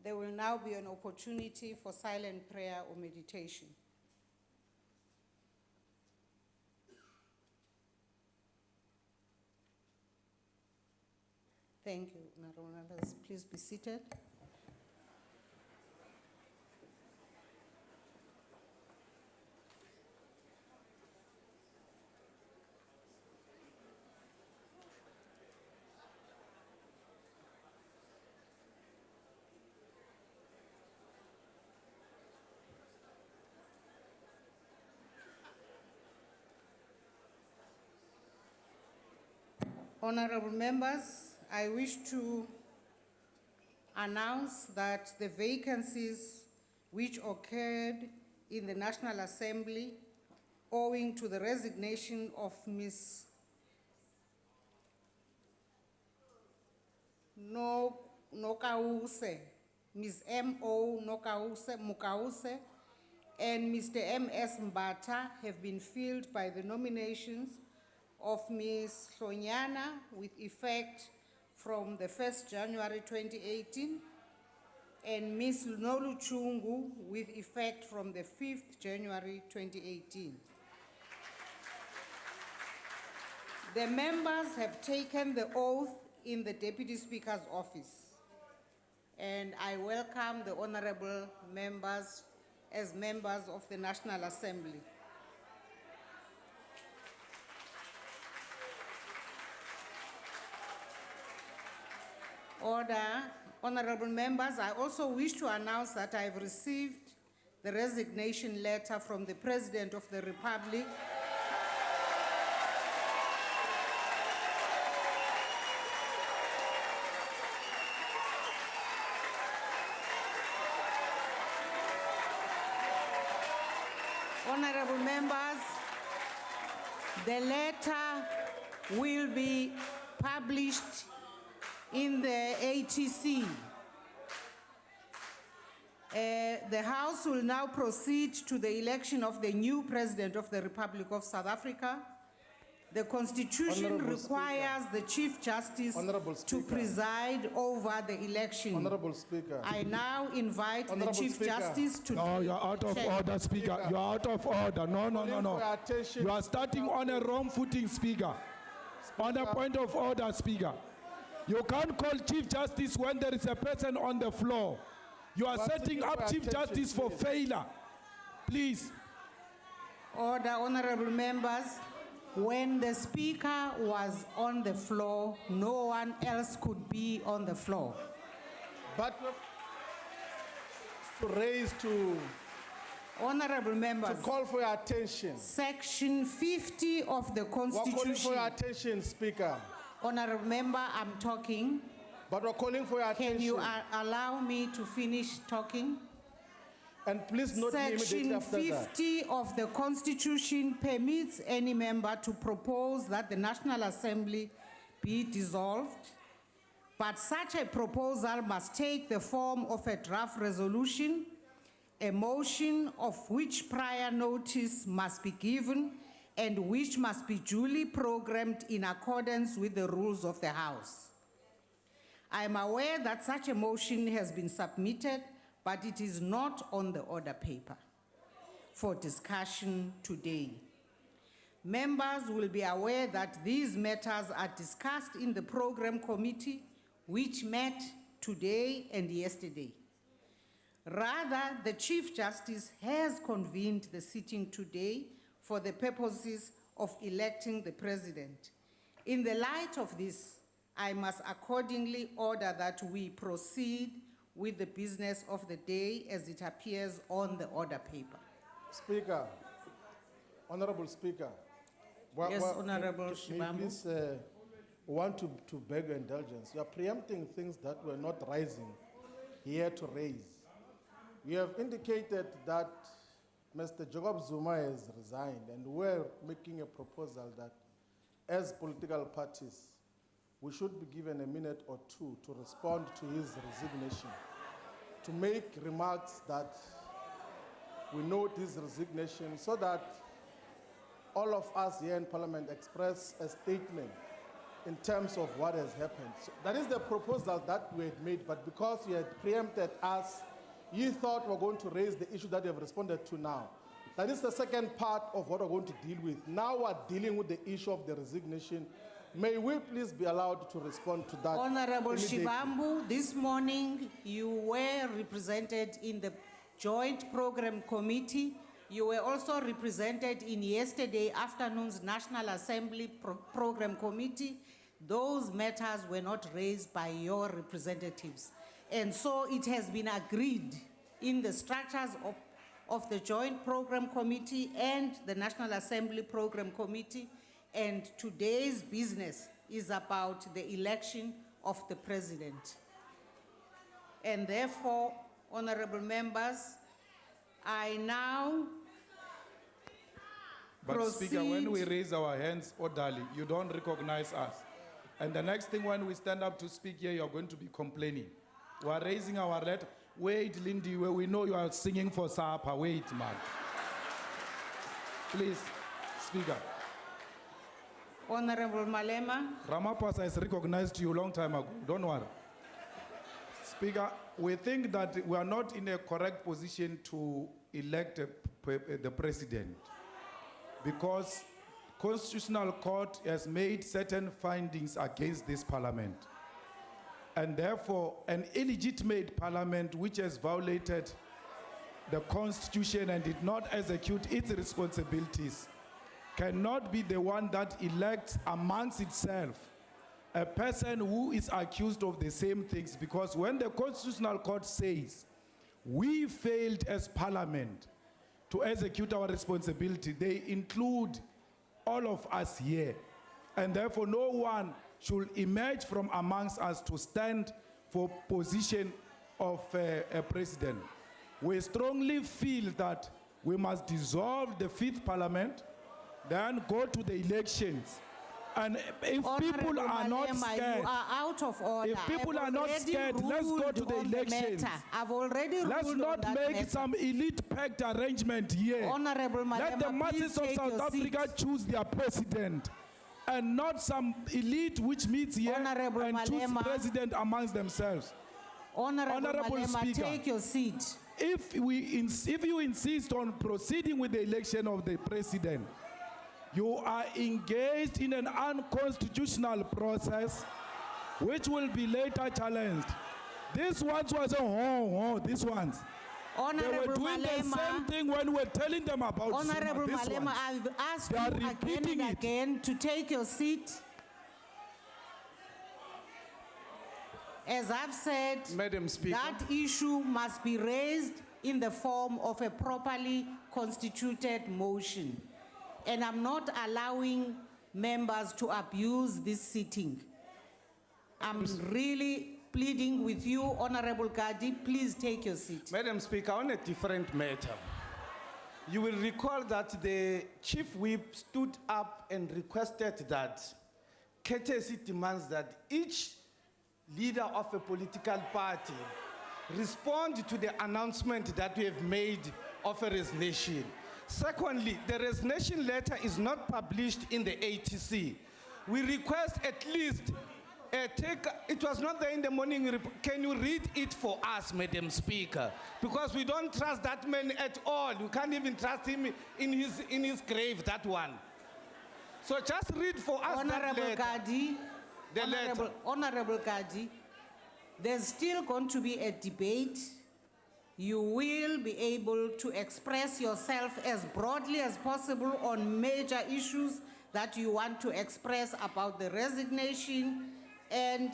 There will now be an opportunity for silent prayer or meditation. Thank you, Honorable Members. Please be seated. Honorable members, I wish to announce that the vacancies which occurred in the National Assembly owing to the resignation of Ms. Nokause, Ms. M.O. Mukause, and Mr. M.S. Mbata have been filled by the nominations of Ms. Hlonyana with effect from the 1st January 2018 and Ms. Noluchungu with effect from the 5th January 2018. The members have taken the oath in the Deputy Speaker's office, and I welcome the honorable members as members of the National Assembly. Order. Honorable members, I also wish to announce that I have received the resignation letter from the President of the Republic Honorable members, the letter will be published in the ATC. The House will now proceed to the election of the new President of the Republic of South Africa. The Constitution requires the Chief Justice to preside over the election. Honorable Speaker. I now invite the Chief Justice to... No, you're out of order, Speaker. You're out of order. No. You are starting on a wrong footing, Speaker. On a point of order, Speaker. You can't call Chief Justice when there is a person on the floor. You are setting up Chief Justice for failure. Please. Order, honorable members. When the Speaker was on the floor, no one else could be on the floor. But to raise to... Honorable members. To call for your attention. Section 50 of the Constitution. We're calling for your attention, Speaker. Honorable member, I'm talking. But we're calling for your attention. Can you allow me to finish talking? And please note me immediately after that. Section 50 of the Constitution permits any member to propose that the National Assembly be dissolved, but such a proposal must take the form of a draft resolution, a motion of which prior notice must be given, and which must be duly programmed in accordance with the rules of the House. I am aware that such a motion has been submitted, but it is not on the order paper for discussion today. Members will be aware that these matters are discussed in the Program Committee, which met today and yesterday. Rather, the Chief Justice has convened the sitting today for the purposes of electing the President. In the light of this, I must accordingly order that we proceed with the business of the day as it appears on the order paper. Speaker, Honorable Speaker. Yes, Honorable Shibambu. Please, want to beg your indulgence. You are preempting things that were not rising here to raise. You have indicated that Mr. Jacob Zuma has resigned, and we're making a proposal that as political parties, we should be given a minute or two to respond to his resignation, to make remarks that we note his resignation so that all of us here in Parliament express a statement in terms of what has happened. So that is the proposal that we had made, but because you had preempted us, you thought we're going to raise the issue that you have responded to now. That is the second part of what we're going to deal with. Now we're dealing with the issue of the resignation. May we please be allowed to respond to that? Honorable immediately? Shivambu, this morning you were represented in the Joint Program Committee. You were also represented in yesterday afternoon's National Assembly Program Committee. Those matters were not raised by your representatives. And so it has been agreed in the structures of the Joint Program Committee and the National Assembly Program Committee. And today's business is about the election of the president. And therefore, honorable members, I now But proceed. Speaker, when we raise our hands orderly, you don't recognize us. And the next thing when we stand up to speak here, you're going to be complaining. We are raising our letter. Wait, Lindy, we know you are singing for supper. Wait, man. Please, Speaker. Honorable Malema, Ramaphosa has recognized you a long time ago. Don't worry. Speaker, we think that we are not in a correct position to elect the president because Constitutional Court has made certain findings against this parliament. And therefore, an illegitimate parliament which has violated the Constitution and did not execute its responsibilities cannot be the one that elects amongst itself a person who is accused of the same things, because when the Constitutional Court says we failed as parliament to execute our responsibility, they include all of us here. And therefore no one should emerge from amongst us to stand for position of a president. We strongly feel that we must dissolve the 5th parliament, then go to the elections. And if people are not scared, you are out of order. if people I've are not already scared, let's go ruled to the on elections. matter. I've already let's ruled not on that make matter. some elite-packed arrangement here. Honorable Let the Malema, masses please of take South your Africa seat. choose their president, and not some elite which meets here Honorable and choose Malema. president amongst themselves. Honorable Honorable Malema, Speaker. take your seat. If you insist on proceeding with the election of the president, you are engaged in an unconstitutional process which will be later challenged. This ones was these ones. They were Honorable doing the same Malema, thing when we were telling them about Honorable Zuma, this Malema, one. I've asked They you are again repeating and it. again to take your seat. As I've said, Madam Speaker. that issue must be raised in the form of a properly constituted motion. And I'm not allowing members to abuse this sitting. I'm really pleading with you, Honorable Gadi, please take your seat. Madam Speaker, on a different matter, you will recall that the Chief Whip stood up and requested that courtesy demands that each leader of a political party respond to the announcement that we have made of a resignation. Secondly, the resignation letter is not published in the ATC. We request at least it was not there in the morning. Can you read it for us, Madam Speaker? Because we don't trust that man at all. We can't even trust him in his grave, that one. So just read for us that Honorable letter. Gadi, The letter. Honorable Gadi, there's still going to be a debate. You will be able to express yourself as broadly as possible on major issues that you want to express about the resignation and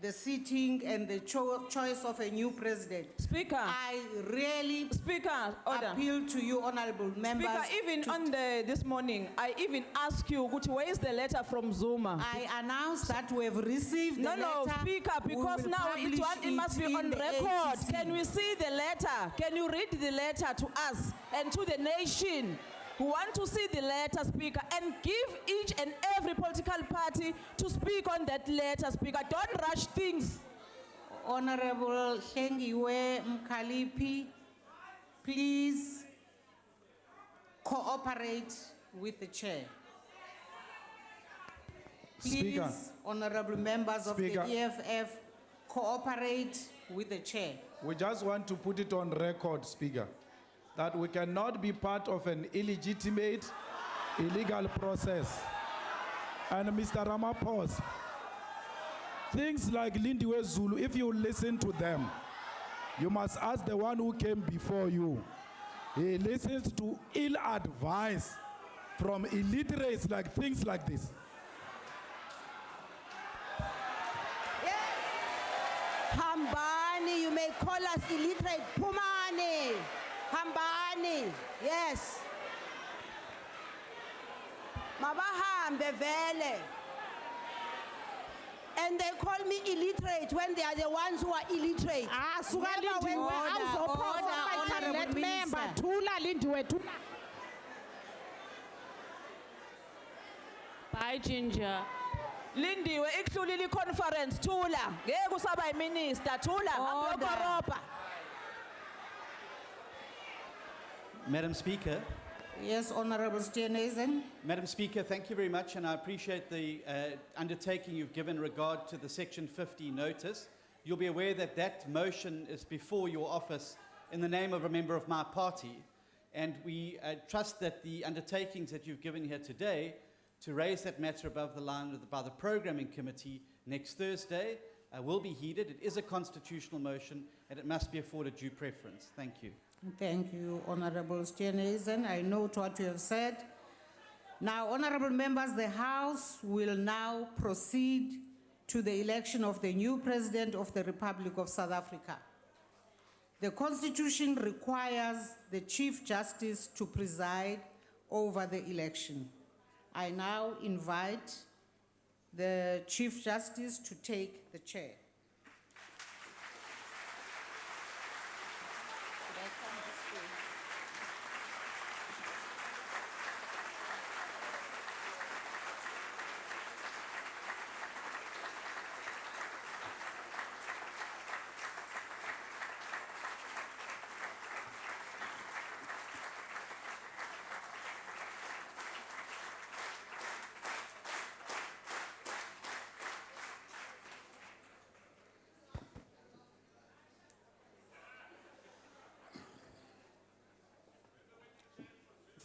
the sitting and the choice of a new president. Speaker. I really Speaker, order. appeal to you, honorable members. Speaker, even on this morning, I even asked you, where is the letter from Zuma? I announced that we have received the No, letter. Speaker, We because will now publish it must be in on the record. ATC. Can we see the letter? Can you read the letter to us and to the nation? We want to see the letter, Speaker, and give each and every political party to speak on that letter, Speaker. Don't rush things. Honorable Hlengiwe Mkalipi, please cooperate with the chair. Please, Speaker. honorable members of the Speaker. EFF, cooperate with the chair. We just want to put it on record, Speaker, that we cannot be part of an illegitimate, illegal process. And Mr. Ramaphosa, things like Lindiwe Zulu, if you listen to them, you must ask the one who came before you. He listens to ill advice from illiterates, like things like this. Hambani, you may call us illiterate. Pumani. Hambani. Yes. Mabahambe vele. And they call me illiterate when they are the ones who are illiterate. Ah, suka Never when Lindiwe, we order, are order, supposed honorable member. Tula Lindiwe, Tula. Bye, Ginger. Lindiwe, ikhulile conference, Tula. Ngeke usaba minister, Tula. Order. Ambe Madam Speaker, Yes, Honorable Steenhuisen. Madam Speaker, thank you very much, and I appreciate the undertaking you've given regard to the Section 50 notice. You'll be aware that that motion is before your office in the name of a member of my party, and we trust that the undertakings that you've given here today to raise that matter above the line by the Programming Committee next Thursday will be heeded. It is a constitutional motion, and it must be afforded due preference. Thank you. Thank you, Honorable Steenhuisen. I note what you have said. Now, honorable members, the House will now proceed to the election of the new President of the Republic of South Africa. The Constitution requires the Chief Justice to preside over the election. I now invite the Chief Justice to take the chair.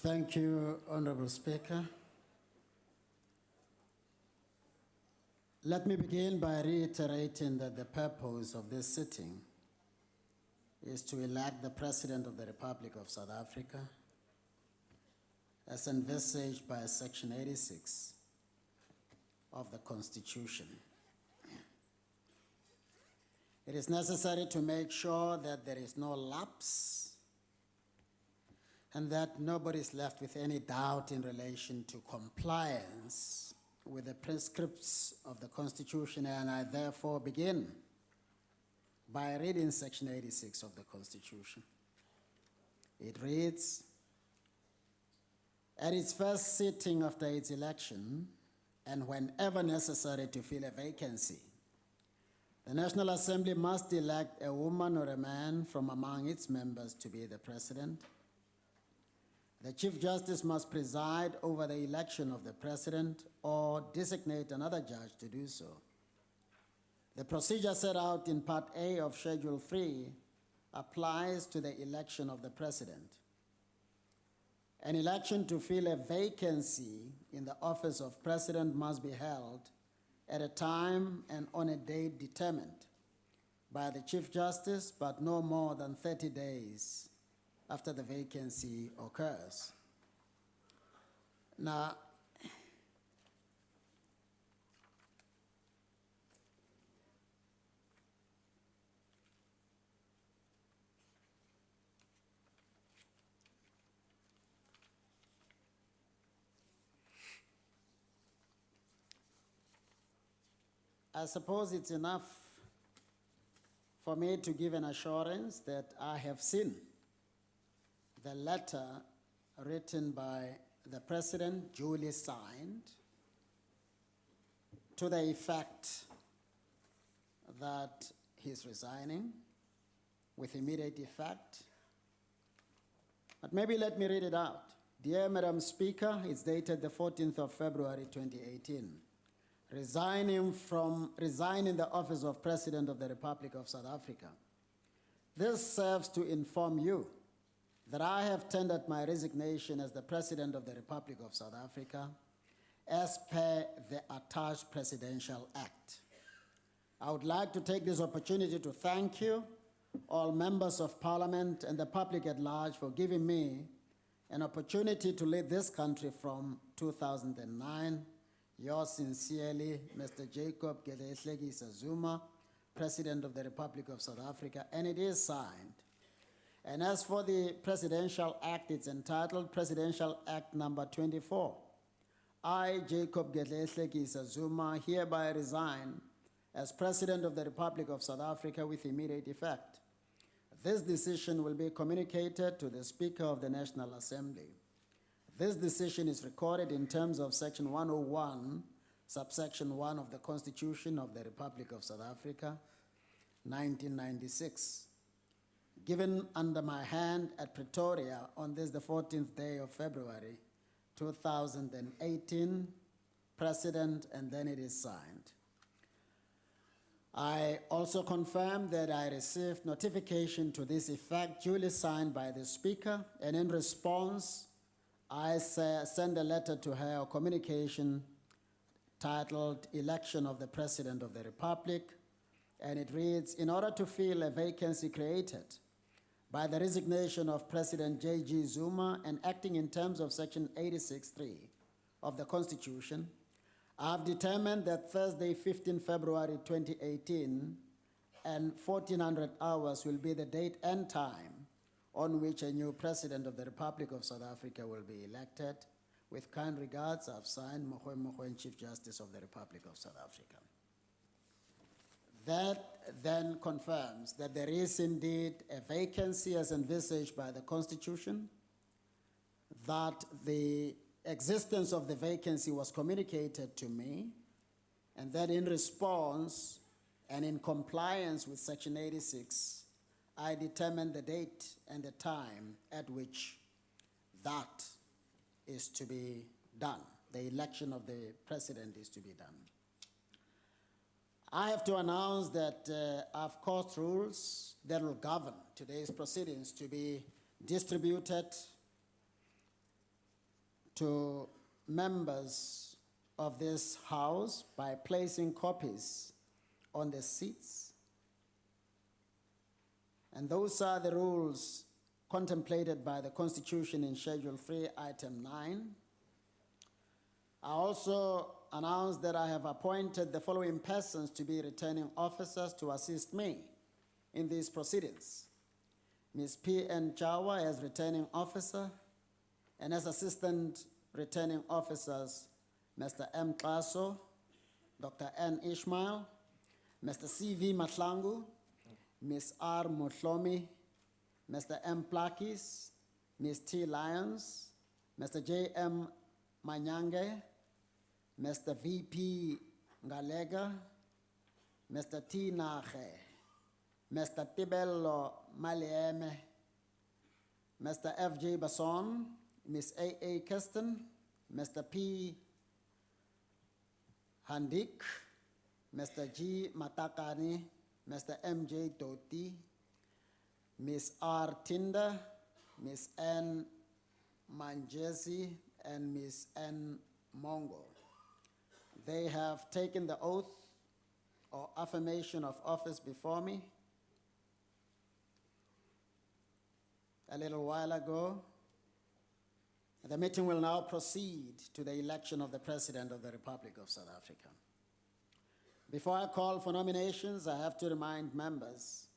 Thank you, Honorable Speaker. Let me begin by reiterating that the purpose of this sitting is to elect the President of the Republic of South Africa as envisaged by Section 86 of the Constitution. It is necessary to make sure that there is no lapse and that nobody is left with any doubt in relation to compliance with the prescripts of the Constitution, and I therefore begin by reading Section 86 of the Constitution. It reads, "At its first sitting after its election, and whenever necessary to fill a vacancy, the National Assembly must elect a woman or a man from among its members to be the President. The Chief Justice must preside over the election of the President or designate another judge to do so. The procedure set out in Part A of Schedule 3 applies to the election of the President. An election to fill a vacancy in the office of President must be held at a time and on a date determined by the Chief Justice, but no more than 30 days after the vacancy occurs." Now, I suppose it's enough for me to give an assurance that I have seen the letter written by the President, duly signed, to the effect that he's resigning with immediate effect. But maybe let me read it out. "Dear Madam Speaker," it's dated the 14th of February 2018. resigning the office of President of the Republic of South Africa. This serves to inform you that I have tendered my resignation as the President of the Republic of South Africa as per the attached Presidential Act. I would like to take this opportunity to thank you, all members of Parliament and the public at large, for giving me an opportunity to lead this country from 2009. Yours sincerely, Mr. Jacob Gedlehlekisa Zuma, President of the Republic of South Africa, and it is signed. And as for the Presidential Act, it's entitled Presidential Act number 24. I, Jacob Gedlehlekisa Zuma, hereby resign as President of the Republic of South Africa with immediate effect. This decision will be communicated to the Speaker of the National Assembly. This decision is recorded in terms of Section 101, subsection 1 of the Constitution of the Republic of South Africa, 1996. Given under my hand at Pretoria on this, the 14th day of February, 2018, President, and then it is signed. I also confirm that I received notification to this effect duly signed by the Speaker, and in response, I send a letter to her, a communication titled Election of the President of the Republic, and it reads, in order to fill a vacancy created by the resignation of President J.G. Zuma and acting in terms of Section 86(3) of the Constitution, I have determined that Thursday, 15 February 2018, and 1400 hours will be the date and time on which a new President of the Republic of South Africa will be elected. With kind regards, I've signed, Mogoeng Mogoeng, Chief Justice of the Republic of South Africa. That then confirms that there is indeed a vacancy as envisaged by the Constitution, that the existence of the vacancy was communicated to me, and that in response and in compliance with Section 86, I determined the date and the time at which that is to be done. The election of the president is to be done. I have to announce that I've caused rules that will govern today's proceedings to be distributed to members of this House by placing copies on the seats. And those are the rules contemplated by the Constitution in Schedule 3, Item 9. I also announced that I have appointed the following persons to be returning officers to assist me in these proceedings. Ms. P.N. Chawa as returning officer, and as assistant returning officers, Mr. M. Klaso, Dr. N. Ishmael, Mr. C.V. Matlangu, Ms. R. Motlomi, Mr. M. Plakis, Ms. T. Lyons, Mr. J. M. Manyange, Mr. V.P. Ngalega, Mr. T. Nache, Mr. Tibello Malieme, Mr. F.J. Basson, Ms. A.A. Kirsten, Mr. P. Handik, Mr. G. Matakani, Mr. M.J. Doti, Ms. R. Tinder, Ms. N. Manjesi, and Ms. N. Mongo. They have taken the oath or affirmation of office before me a little while ago. The meeting will now proceed to the election of the President of the Republic of South Africa. Before I call for nominations, I have to remind members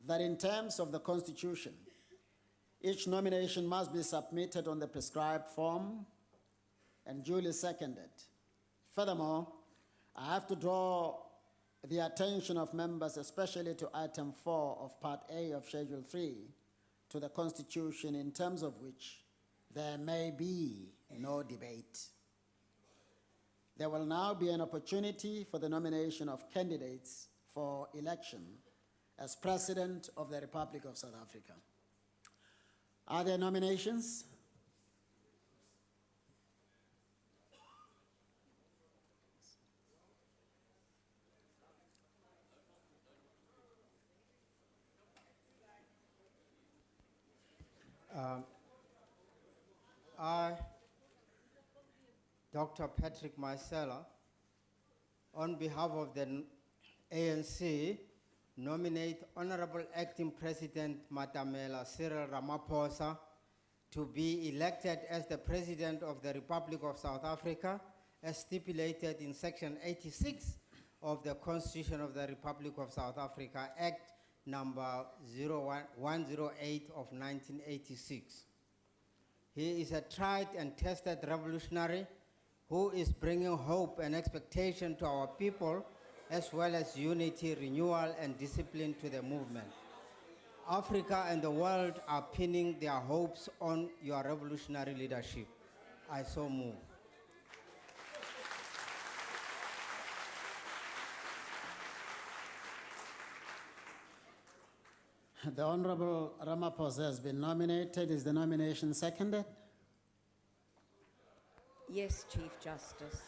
that in terms of the Constitution, each nomination must be submitted on the prescribed form and duly seconded. Furthermore, I have to draw the attention of members, especially to Item 4 of Part A of Schedule 3 to the Constitution, in terms of which there may be no debate. There will now be an opportunity for the nomination of candidates for election as President of the Republic of South Africa. Are there nominations? I, Dr. Patrick Marcella, on behalf of the ANC, nominate Honorable Acting President Matamela Cyril Ramaphosa to be elected as the President of the Republic of South Africa, as stipulated in Section 86 of the Constitution of the Republic of South Africa, Act number 108 of 1986. He is a tried and tested revolutionary who is bringing hope and expectation to our people, as well as unity, renewal, and discipline to the movement. Africa and the world are pinning their hopes on your revolutionary leadership. I so move. The Honorable Ramaphosa has been nominated. Is the nomination seconded? Yes, Chief Justice.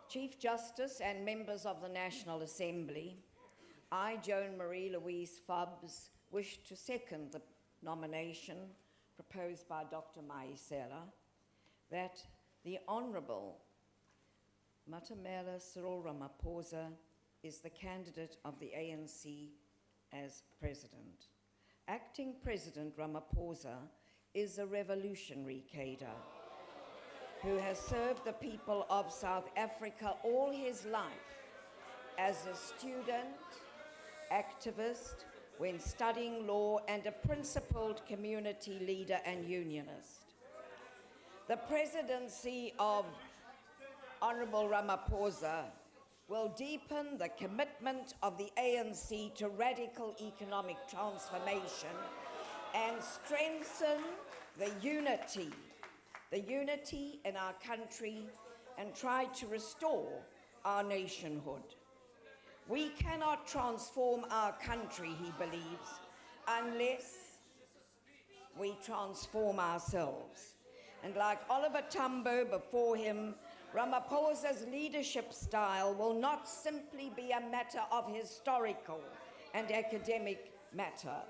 Chief Justice and members of the National Assembly, I, Joan Marie Louise Fubbs, wish to second the nomination proposed by Dr. Maisela that the Honourable Matamela Cyril Ramaphosa is the candidate of the ANC as President. Acting President Ramaphosa is a revolutionary cadre who has served the people of South Africa all his life as a student, activist, when studying law, and a principled community leader and unionist. The presidency of Honourable Ramaphosa will deepen the commitment of the ANC to radical economic transformation and strengthen the unity in our country, and try to restore our nationhood. We cannot transform our country, he believes, unless we transform ourselves. And like Oliver Tambo before him, Ramaphosa's leadership style will not simply be a matter of historical and academic matter.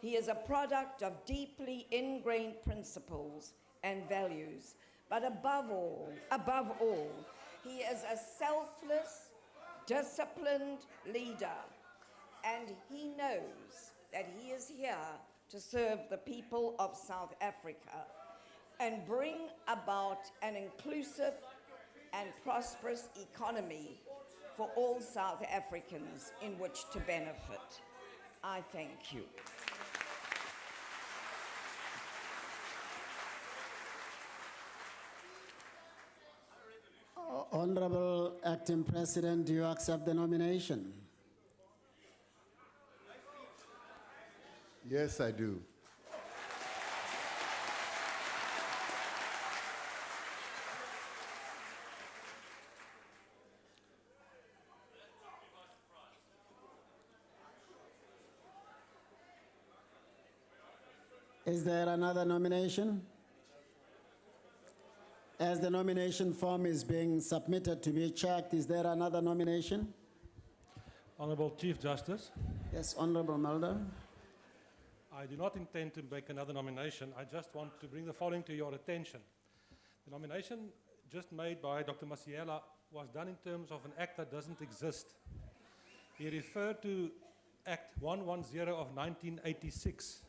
He is a product of deeply ingrained principles and values, but above all, he is a selfless, disciplined leader, and he knows that he is here to serve the people of South Africa and bring about an inclusive and prosperous economy for all South Africans in which to benefit. I thank you. Honorable Acting President, do you accept the nomination? Yes, I do. Is there another nomination? As the nomination form is being submitted to be checked, is there another nomination? Honourable Chief Justice, Yes, Honorable Mulder. I do not intend to make another nomination. I just want to bring the following to your attention. The nomination just made by Dr. Masiela was done in terms of an act that doesn't exist. He referred to Act 110 of 1986.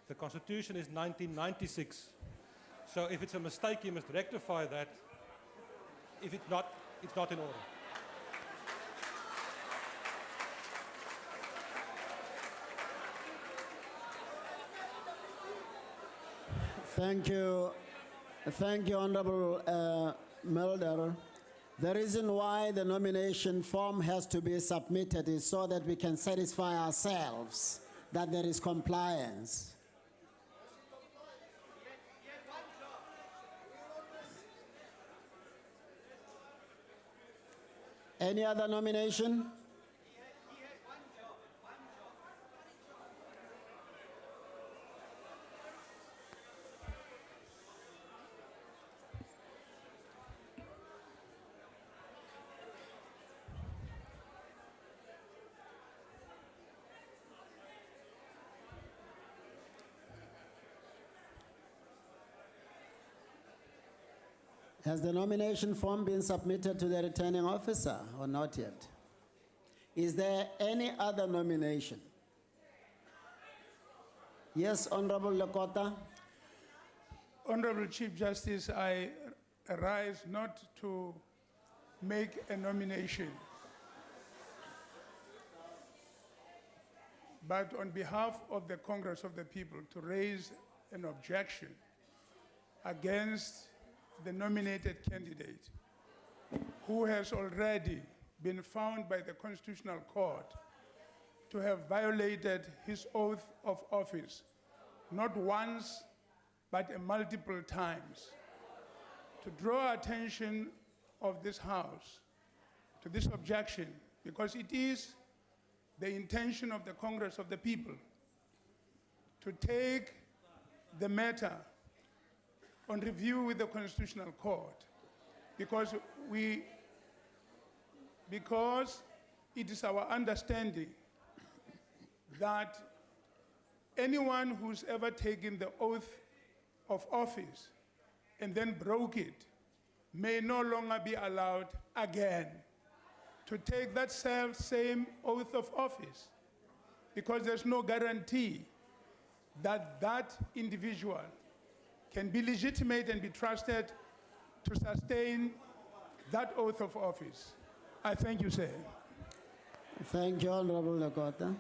The Constitution is 1996. So if it's a mistake, you must rectify that. If it's not in order. Thank you, Honorable Mulder. The reason why the nomination form has to be submitted is so that we can satisfy ourselves that there is compliance. Any other nomination? Has the nomination form been submitted to the returning officer or not yet? Is there any other nomination? Yes, Honorable Lekota. Honorable Chief Justice, I arise not to make a nomination, but on behalf of the Congress of the People to raise an objection against the nominated candidate who has already been found by the Constitutional Court to have violated his oath of office, not once, but multiple times. To draw attention of this House to this objection, because it is the intention of the Congress of the People to take the matter on review with the Constitutional Court, because it is our understanding that anyone who's ever taken the oath of office and then broke it may no longer be allowed again to take that same oath of office, because there's no guarantee that that individual can be legitimate and be trusted to sustain that oath of office. I thank you, sir. Thank you, Honorable Lekota.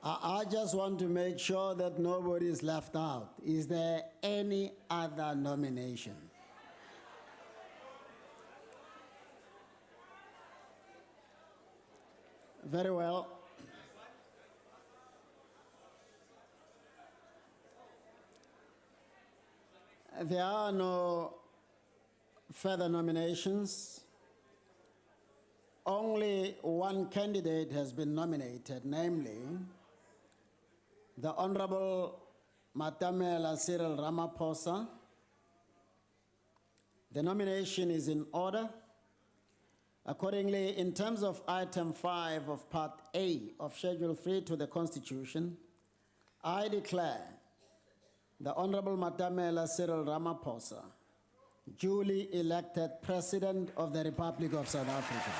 I just want to make sure that nobody is left out. Is there any other nomination? Very well. There are no further nominations. Only one candidate has been nominated, namely the Honorable Matamela Cyril Ramaphosa. The nomination is in order. Accordingly, in terms of item 5 of Part A of Schedule 3 to the Constitution, I declare the Honorable Matamela Cyril Ramaphosa duly elected President of the Republic of South Africa.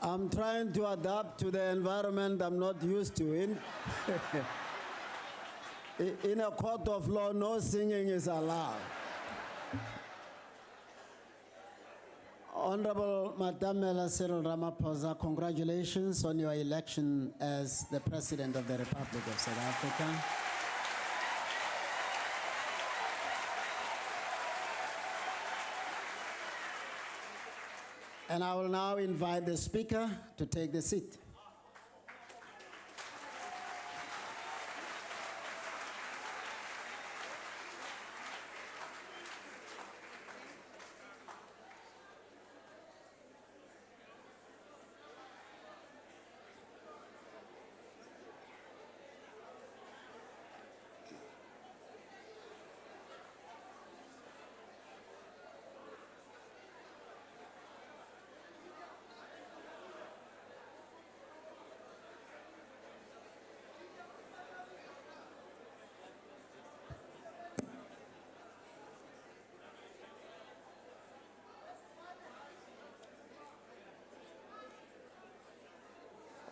I'm trying to adapt to the environment I'm not used to. In a court of law, no singing is allowed. Honorable Matamela Cyril Ramaphosa, congratulations on your election as the President of the Republic of South Africa. And I will now invite the Speaker to take the seat.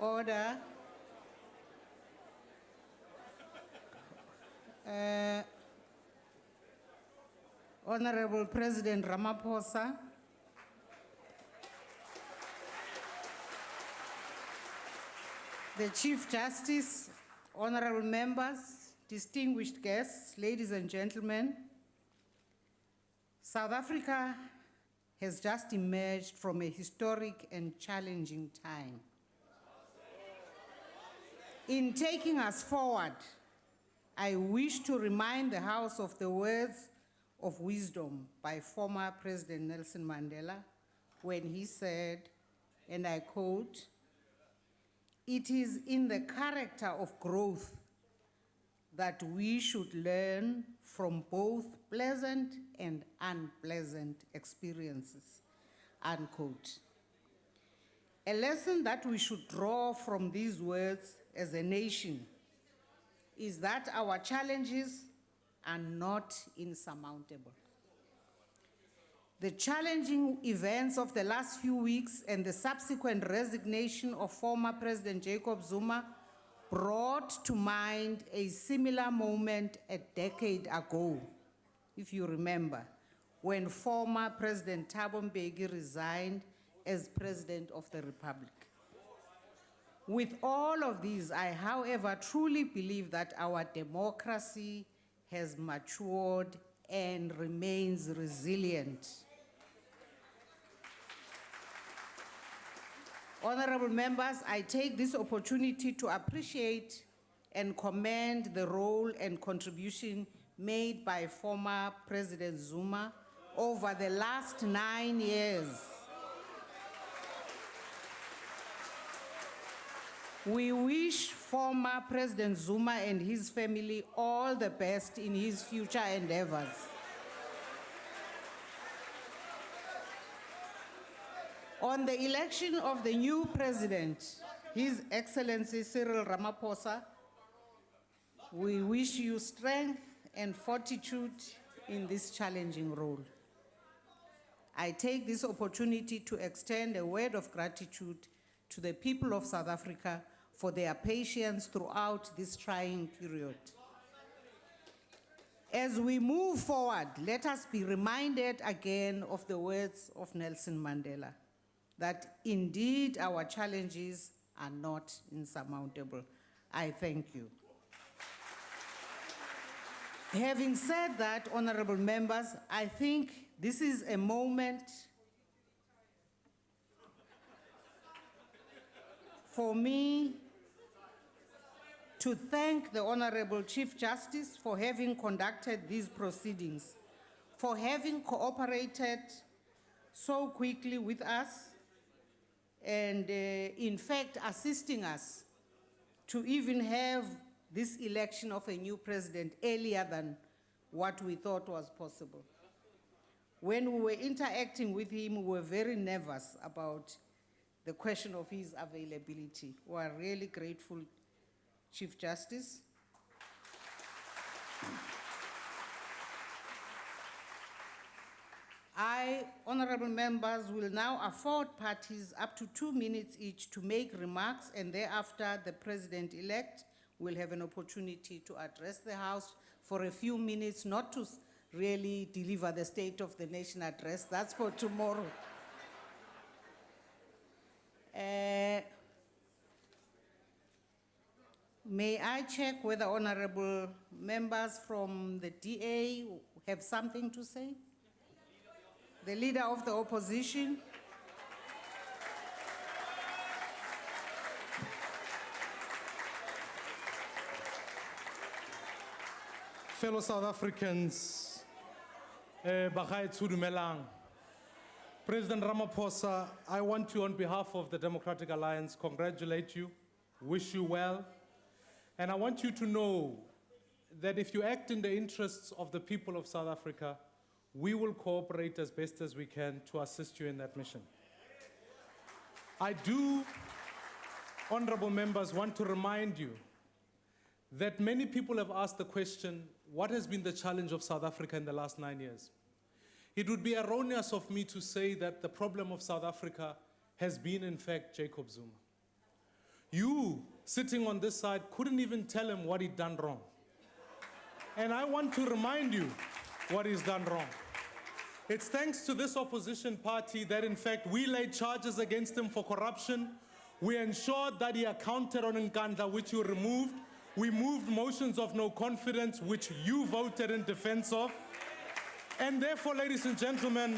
order. Honorable President Ramaphosa, the Chief Justice, honorable members, distinguished guests, ladies and gentlemen, South Africa has just emerged from a historic and challenging time. In taking us forward, I wish to remind the House of the words of wisdom by former President Nelson Mandela when he said, and I quote, "It is in the character of growth that we should learn from both pleasant and unpleasant experiences," unquote. A lesson that we should draw from these words as a nation is that our challenges are not insurmountable. The challenging events of the last few weeks and the subsequent resignation of former President Jacob Zuma brought to mind a similar moment a decade ago, if you remember, when former President Thabo Mbeki resigned as President of the Republic. With all of these, I, however, truly believe that our democracy has matured and remains resilient. Honorable members, I take this opportunity to appreciate and commend the role and contribution made by former President Zuma over the last 9 years. We wish former President Zuma and his family all the best in his future endeavors. On the election of the new president, His Excellency Cyril Ramaphosa, we wish you strength and fortitude in this challenging role. I take this opportunity to extend a word of gratitude to the people of South Africa for their patience throughout this trying period. As we move forward, let us be reminded again of the words of Nelson Mandela, that indeed our challenges are not insurmountable. I thank you. Having said that, honorable members, I think this is a moment for me to thank the Honorable Chief Justice for having conducted these proceedings, for having cooperated so quickly with us, and in fact assisting us to even have this election of a new president earlier than what we thought was possible. When we were interacting with him, we were very nervous about the question of his availability. We are really grateful, Chief Justice. I, honorable members, will now afford parties up to 2 minutes each to make remarks, and thereafter the president-elect will have an opportunity to address the House for a few minutes, not to really deliver the State of the Nation address. That's for tomorrow. May I check whether honorable members from the DA have something to say? The Leader of the Opposition. Fellow South Africans, Bagaetsho dumelang. President Ramaphosa, I want to, on behalf of the Democratic Alliance, congratulate you, wish you well, and I want you to know that if you act in the interests of the people of South Africa, we will cooperate as best as we can to assist you in that mission. I do, honorable members, want to remind you that many people have asked the question, what has been the challenge of South Africa in the last 9 years? It would be erroneous of me to say that the problem of South Africa has been, in fact, Jacob Zuma. you sitting on this side couldn't even tell him what he'd done wrong. And I want to remind you what he's done wrong. It's thanks to this opposition party that, in fact, we laid charges against him for corruption. We ensured that he accounted on Nkandla, which you removed. We moved motions of no confidence, which you voted in defense of. And therefore, ladies and gentlemen,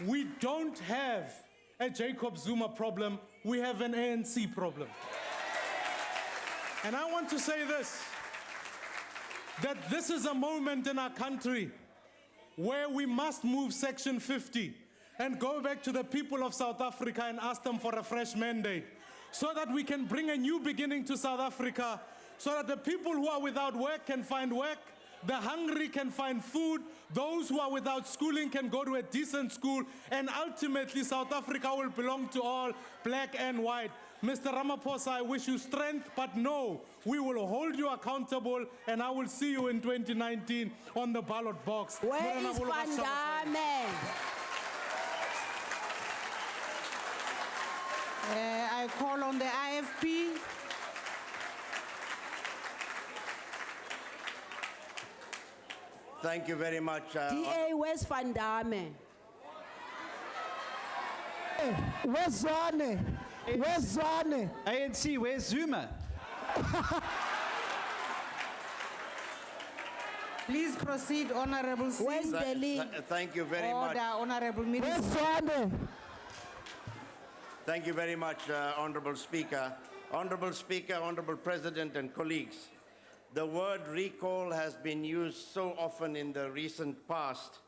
we don't have a Jacob Zuma problem, we have an ANC problem. And I want to say this, that this is a moment in our country where we must move Section 50 and go back to the people of South Africa and ask them for a fresh mandate so that we can bring a new beginning to South Africa, so that the people who are without work can find work, the hungry can find food, those who are without schooling can go to a decent school, and ultimately South Africa will belong to all, black and white. Mr. Ramaphosa, I wish you strength, but no, we will hold you accountable, and I will see you in 2019 on the ballot box. Where is Van Damme? I call on the IFP. Thank you very much. DA, where's Van Damme? Where's Zwane? Where's Zwane? ANC, where's Zuma? Please proceed, Honorable Singh. Where's Delhi? Thank you very much. Order, Honorable Minister. Where's Zwane? Thank you very much, Honorable Speaker. Honorable Speaker, Honorable President, and colleagues. The word recall has been used so often in the recent past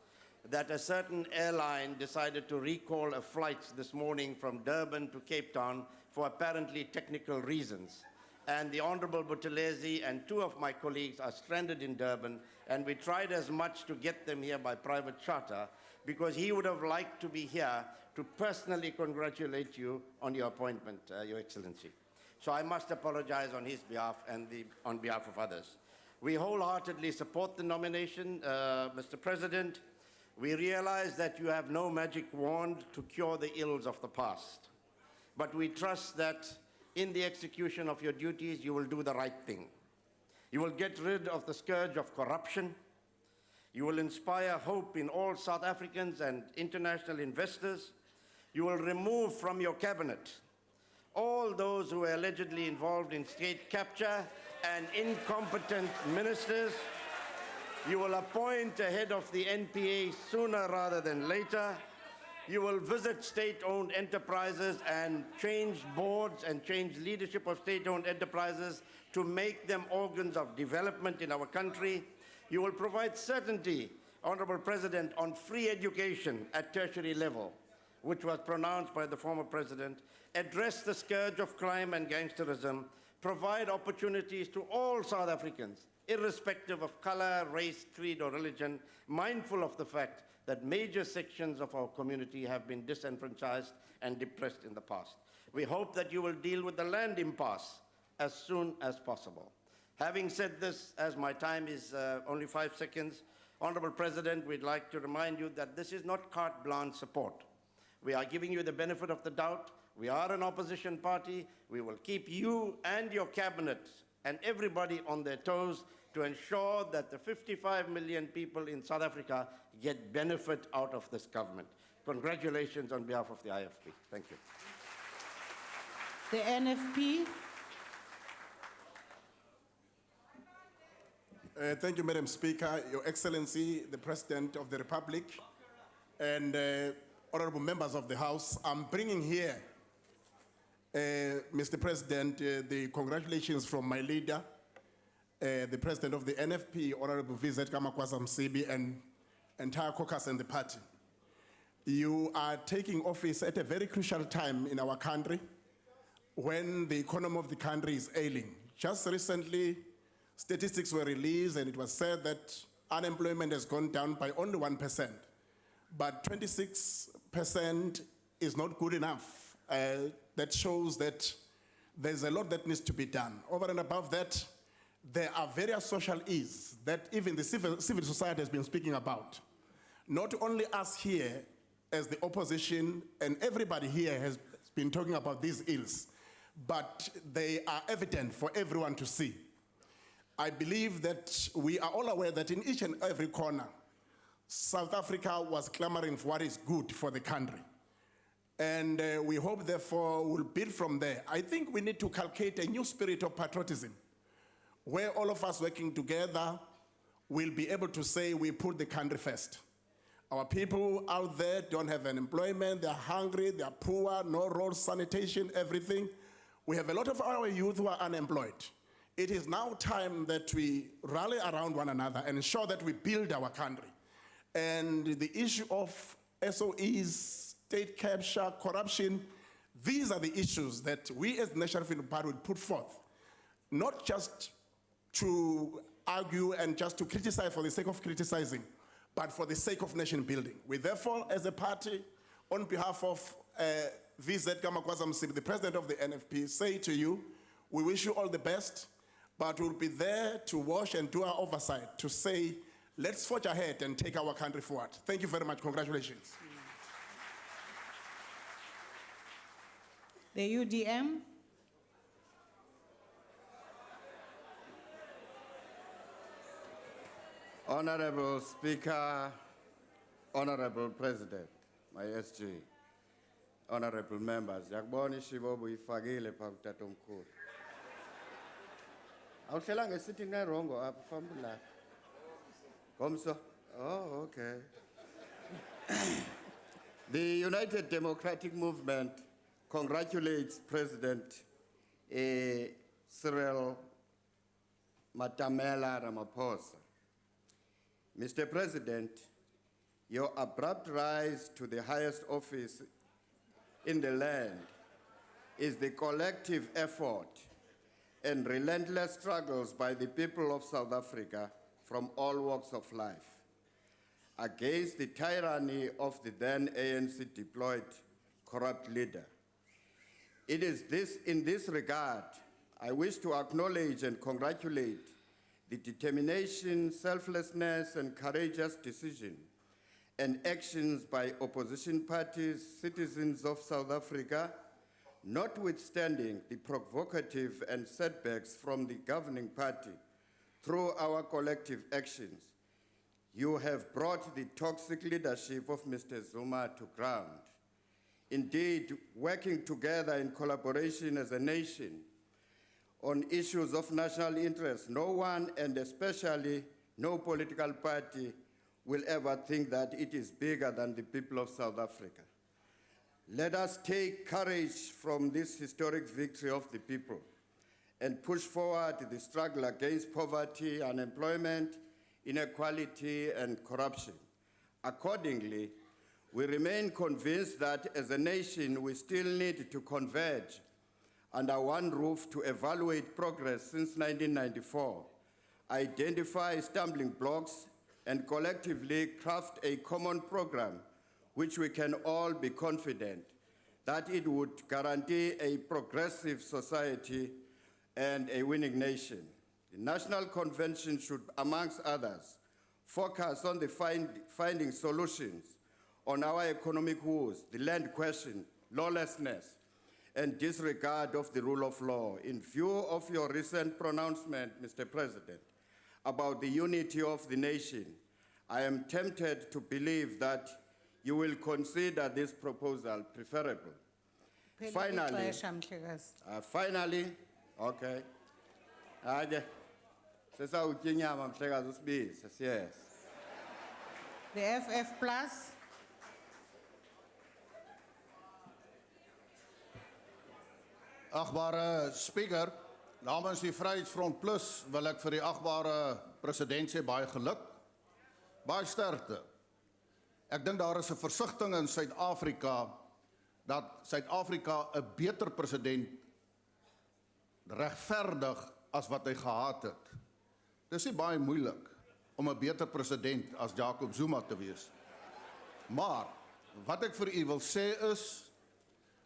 that a certain airline decided to recall a flight this morning from Durban to Cape Town for apparently technical reasons. And the Honorable Buthelezi and two of my colleagues are stranded in Durban, and we tried as much to get them here by private charter because he would have liked to be here to personally congratulate you on your appointment, Your Excellency. So I must apologize on his behalf and on behalf of others. We wholeheartedly support the nomination, Mr. President. We realize that you have no magic wand to cure the ills of the past, but we trust that in the execution of your duties, you will do the right thing. You will get rid of the scourge of corruption. You will inspire hope in all South Africans and international investors. You will remove from your cabinet all those who were allegedly involved in state capture and incompetent ministers. You will appoint a head of the NPA sooner rather than later. You will visit state-owned enterprises and change boards and change leadership of state-owned enterprises to make them organs of development in our country. You will provide certainty, Honorable President, on free education at tertiary level, which was pronounced by the former president, address the scourge of crime and gangsterism, provide opportunities to all South Africans, irrespective of color, race, creed, or religion, mindful of the fact that major sections of our community have been disenfranchised and depressed in the past. We hope that you will deal with the land impasse as soon as possible. Having said this, as my time is only 5 seconds, Honorable President, we'd like to remind you that this is not carte blanche support. We are giving you the benefit of the doubt. We are an opposition party. We will keep you and your cabinet and everybody on their toes to ensure that the 55 million people in South Africa get benefit out of this government. Congratulations on behalf of the IFP. Thank you. The NFP. Thank you, Madam Speaker, Your Excellency, the President of the Republic, and honorable members of the House. I'm bringing here, Mr. President, the congratulations from my leader, the President of the NFP, Honorable VZ Kamakwasa Msibi, and entire caucus and the party. You are taking office at a very crucial time in our country when the economy of the country is ailing. Just recently, statistics were released and it was said that unemployment has gone down by only 1%, but 26% is not good enough. That shows that there's a lot that needs to be done. Over and above that, there are various social ills that even the civil society has been speaking about. Not only us here as the opposition, and everybody here has been talking about these ills, but they are evident for everyone to see. I believe that we are all aware that in each and every corner, South Africa was clamoring for what is good for the country. And we hope, therefore, we'll build from there. I think we need to cultivate a new spirit of patriotism, where all of us working together will be able to say we put the country first. Our people out there don't have an employment, they're hungry, they're poor, no roads, sanitation, everything. We have a lot of our youth who are unemployed. It is now time that we rally around one another and ensure that we build our country. And the issue of SOEs, state capture, corruption, these are the issues that we as the National Freedom Party would put forth, not just to argue and just to criticize for the sake of criticizing, but for the sake of nation building. We therefore, as a party, on behalf of VZ Kamakwaza Msibi, the president of the NFP, say to you, we wish you all the best, but we'll be there to watch and do our oversight, to say, let's forge ahead and take our country forward. Thank you very much. Congratulations. The UDM. Honorable Speaker, Honorable President, my SG, honorable members, yakubona ishibobo ifakile pha kutatomkhulu. Awuhlela ngesitting erongo apha fambi la. Komso? Oh, okay. The United Democratic Movement congratulates President Cyril Matamela Ramaphosa. Mr. President, your abrupt rise to the highest office in the land is the collective effort and relentless struggles by the people of South Africa from all walks of life against the tyranny of the then ANC deployed corrupt leader. It is in this regard, I wish to acknowledge and congratulate the determination, selflessness, and courageous decision and actions by opposition parties, citizens of South Africa, notwithstanding the provocative and setbacks from the governing party. Through our collective actions, you have brought the toxic leadership of Mr. Zuma to ground. Indeed, working together in collaboration as a nation on issues of national interest, no one, and especially no political party, will ever think that it is bigger than the people of South Africa. Let us take courage from this historic victory of the people and push forward the struggle against poverty, unemployment, inequality, and corruption. Accordingly, we remain convinced that as a nation, we still need to converge under one roof to evaluate progress since 1994, identify stumbling blocks, and collectively craft a common program which we can all be confident that it would guarantee a progressive society and a winning nation. The National Convention should, amongst others, focus on the finding solutions on our economic woes, the land question, lawlessness, and disregard of the rule of law. In view of your recent pronouncement, Mr. President, about the unity of the nation, I am tempted to believe that you will consider this proposal preferable. Finally, okay. Yes. The FF Plus. Achtbare Speaker, namens die Vryheidsfront Plus wil ek vir die achtbare president sê baie geluk, baie sterkte. Ek dink daar is 'n versigtiging in Suid-Afrika dat Suid-Afrika 'n beter president regverdig as wat hy gehad het. Dis nie baie moeilik om 'n beter president as Jacob Zuma te wees. Maar wat ek vir u wil sê is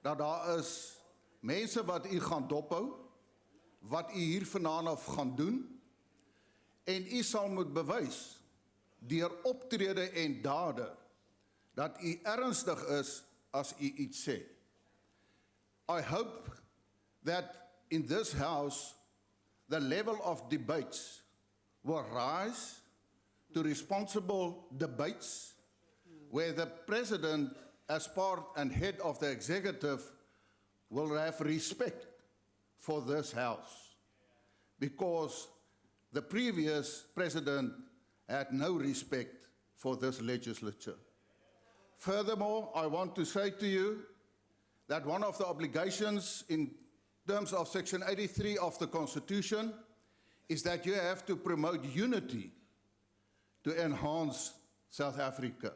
dat daar is mense wat u gaan dophou, wat u hier vanaand af gaan doen, en u sal moet bewys deur optrede en dade dat u ernstig is as u iets sê. I hope that in this House, the level of debates will rise to responsible debates where the President, as part and head of the executive, will have respect for this House, because the previous President had no respect for this legislature. Furthermore, I want to say to you that one of the obligations in terms of Section 83 of the Constitution is that you have to promote unity to enhance South Africa.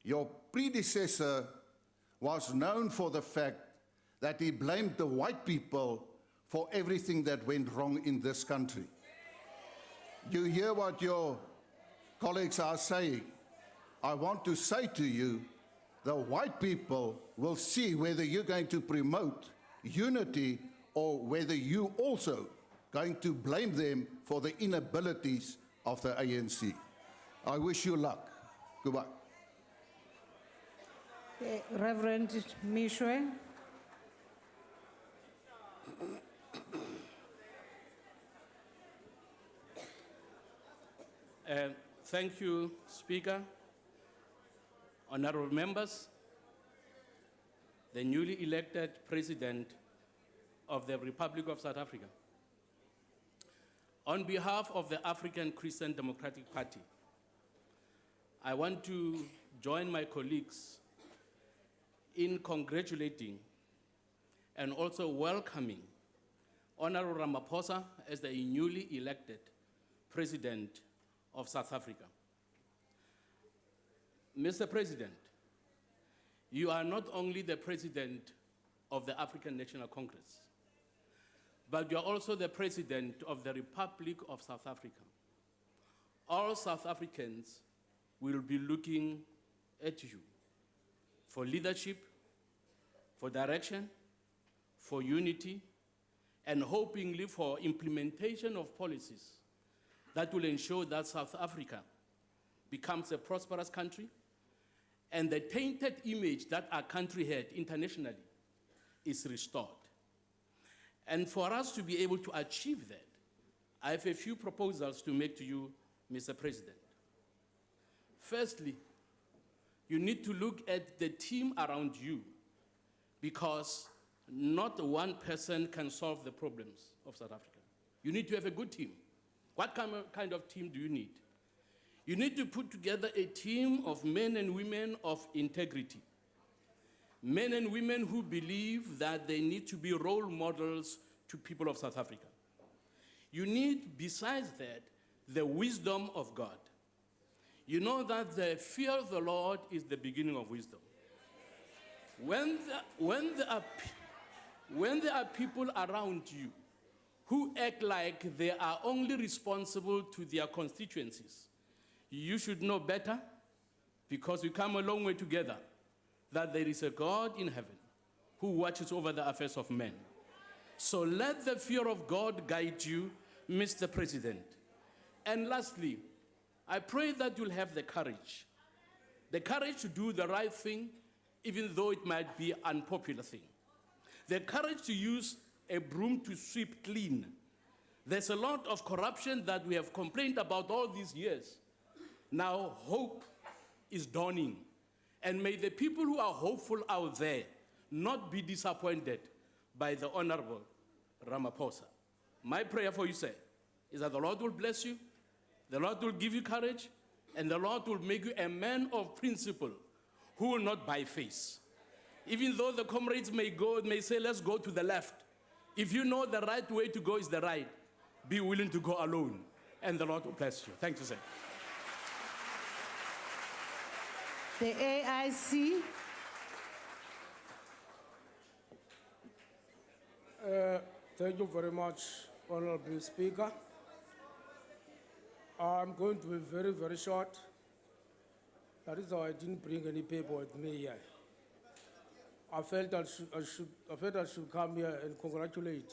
Your predecessor was known for the fact that he blamed the white people for everything that went wrong in this country. You hear what your colleagues are saying. I want to say to you, the white people will see whether you're going to promote unity or whether you also going to blame them for the inabilities of the ANC. I wish you luck. Goodbye. Reverend Mishwe. Thank you, Speaker. Honorable members, the newly elected President of the Republic of South Africa. On behalf of the African Christian Democratic Party, I want to join my colleagues in congratulating and also welcoming Honorable Ramaphosa as the newly elected President of South Africa. Mr. President, you are not only the President of the African National Congress, but you are also the President of the Republic of South Africa. All South Africans will be looking at you for leadership, for direction, for unity, and hopingly for implementation of policies that will ensure that South Africa becomes a prosperous country, and the tainted image that our country had internationally is restored. And for us to be able to achieve that, I have a few proposals to make to you, Mr. President. Firstly, you need to look at the team around you, because not one person can solve the problems of South Africa. You need to have a good team. What kind of team do you need? You need to put together a team of men and women of integrity. Men and women who believe that they need to be role models to people of South Africa. You need, besides that, the wisdom of God. You know that the fear of the Lord is the beginning of wisdom. When there are people around you who act like they are only responsible to their constituencies, you should know better, because we come a long way together, that there is a God in heaven who watches over the affairs of men. So let the fear of God guide you, Mr. President. And lastly, I pray that you'll have the courage to do the right thing, even though it might be an unpopular thing. The courage to use a broom to sweep clean. There's a lot of corruption that we have complained about all these years. Now hope is dawning. And may the people who are hopeful out there not be disappointed by the Honorable Ramaphosa. My prayer for you, sir, is that the Lord will bless you, the Lord will give you courage, and the Lord will make you a man of principle who will not buy face. Even though the comrades may say, let's go to the left. If you know the right way to go is the right, be willing to go alone, and the Lord will bless you. Thank you, sir. The AIC. Thank you very much, Honorable Speaker. I'm going to be very, very short. That is why I didn't bring any paper with me here. I felt I should come here and congratulate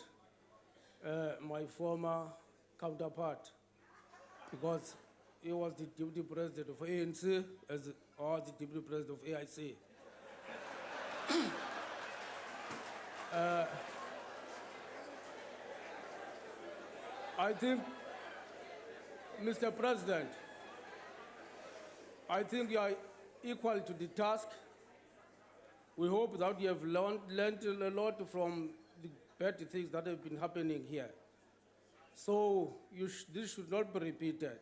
my former counterpart, because he was the deputy president of ANC or the deputy president of AIC. I think, Mr. President, I think you are equal to the task. We hope that you have learned a lot from the bad things that have been happening here. So this should not be repeated.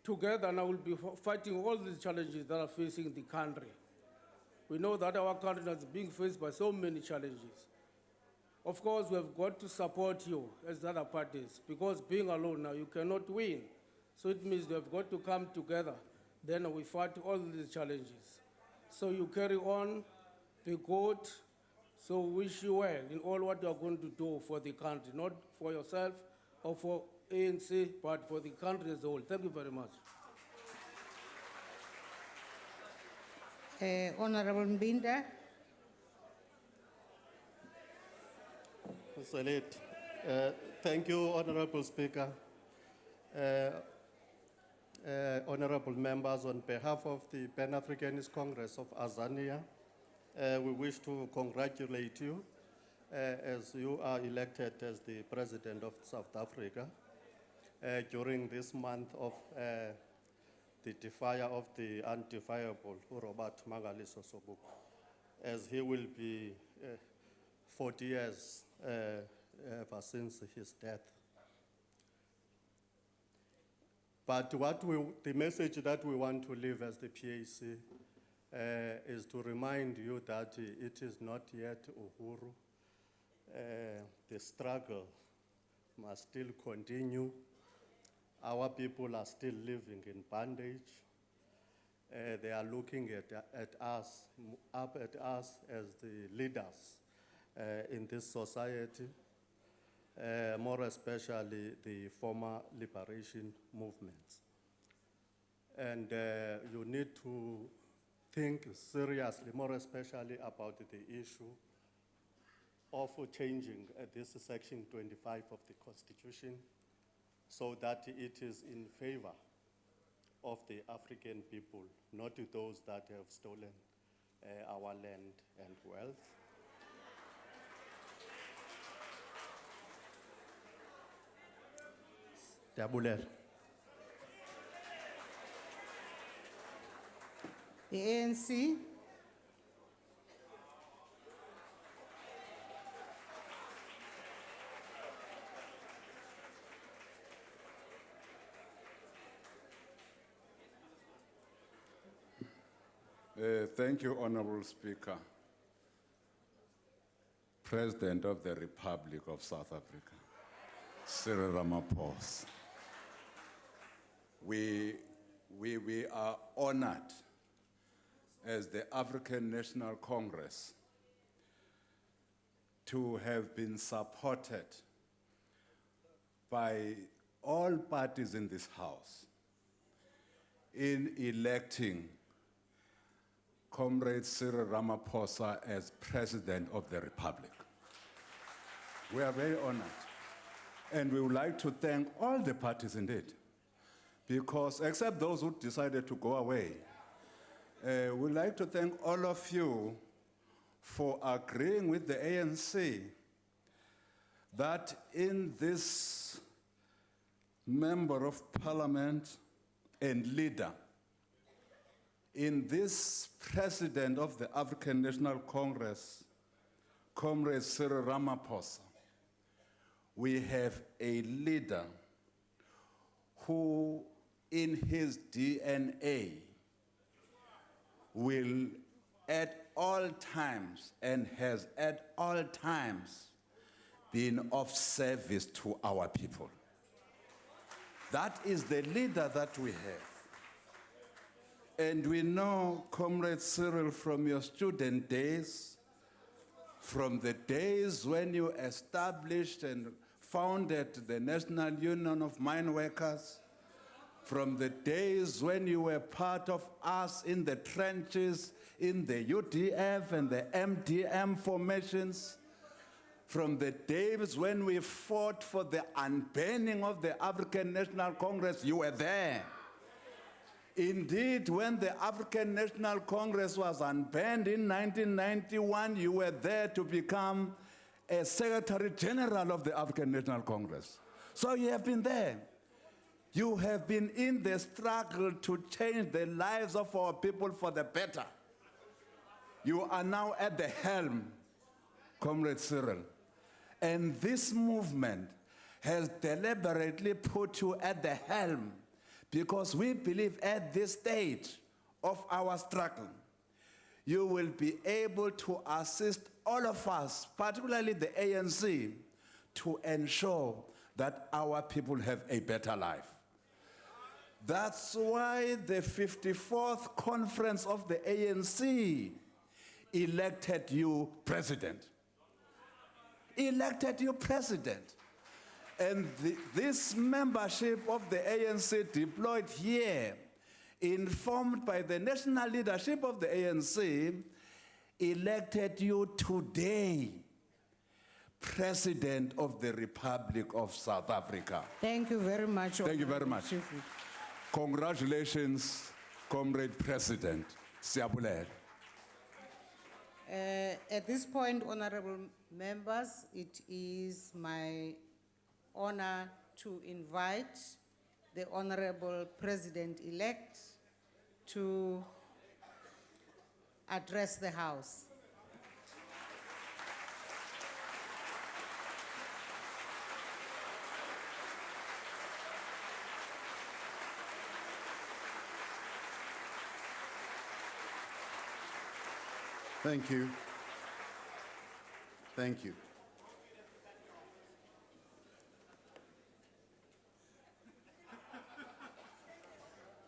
Together now we'll be fighting all these challenges that are facing the country. We know that our country is being faced by so many challenges. Of course, we have got to support you as the other parties, because being alone now, you cannot win. So it means we have got to come together. Then we fight all these challenges. So you carry on, be good. So wish you well in all what you are going to do for the country, not for yourself or for ANC, but for the country as a whole. Thank you very much. Honorable Mbinda. Salute. Thank you, Honorable Speaker. Honorable members, on behalf of the Pan-Africanist Congress of Azania, we wish to congratulate you as you are elected as the President of South Africa during this month of the defier of the undefiable, Robert Mangaliso Sobukwe, as he will be 40 years ever since his death. But the message that we want to leave as the PAC is to remind you that it is not yet Uhuru. The struggle must still continue. Our people are still living in bondage. They are looking at us as the leaders in this society, more especially the former liberation movements. And you need to think seriously, more especially about the issue of changing this section 25 of the Constitution so that it is in favor of the African people, not to those that have stolen our land and wealth. Dabuler. The ANC. Thank you, Honorable Speaker. President of the Republic of South Africa, Cyril Ramaphosa. We are honored as the African National Congress to have been supported by all parties in this House in electing Comrade Cyril Ramaphosa as President of the Republic. We are very honored. And we would like to thank all the parties indeed, because except those who decided to go away, we'd like to thank all of you for agreeing with the ANC that in this member of parliament and leader, in this president of the African National Congress, Comrade Cyril Ramaphosa, we have a leader who in his DNA will at all times and has at all times been of service to our people. That is the leader that we have. And we know, Comrade Cyril, from your student days, from the days when you established and founded the National Union of Mine Workers, from the days when you were part of us in the trenches, in the UDF and the MDM formations, from the days when we fought for the unbanning of the African National Congress, you were there. Indeed, when the African National Congress was unbanned in 1991, you were there to become as Secretary General of the African National Congress. So you have been there. You have been in the struggle to change the lives of our people for the better. You are now at the helm, Comrade Cyril. And this movement has deliberately put you at the helm because we believe at this stage of our struggle, you will be able to assist all of us, particularly the ANC, to ensure that our people have a better life. That's why the 54th conference of the ANC elected you president. Elected you president. And this membership of the ANC deployed here, informed by the national leadership of the ANC, elected you today President of the Republic of South Africa. Thank you very much. Thank you very much. Chief Whip. Congratulations, Comrade President. Siyabulela. At this point, honorable members, it is my honor to invite the Honorable President-elect to address the House. Thank you. Thank you.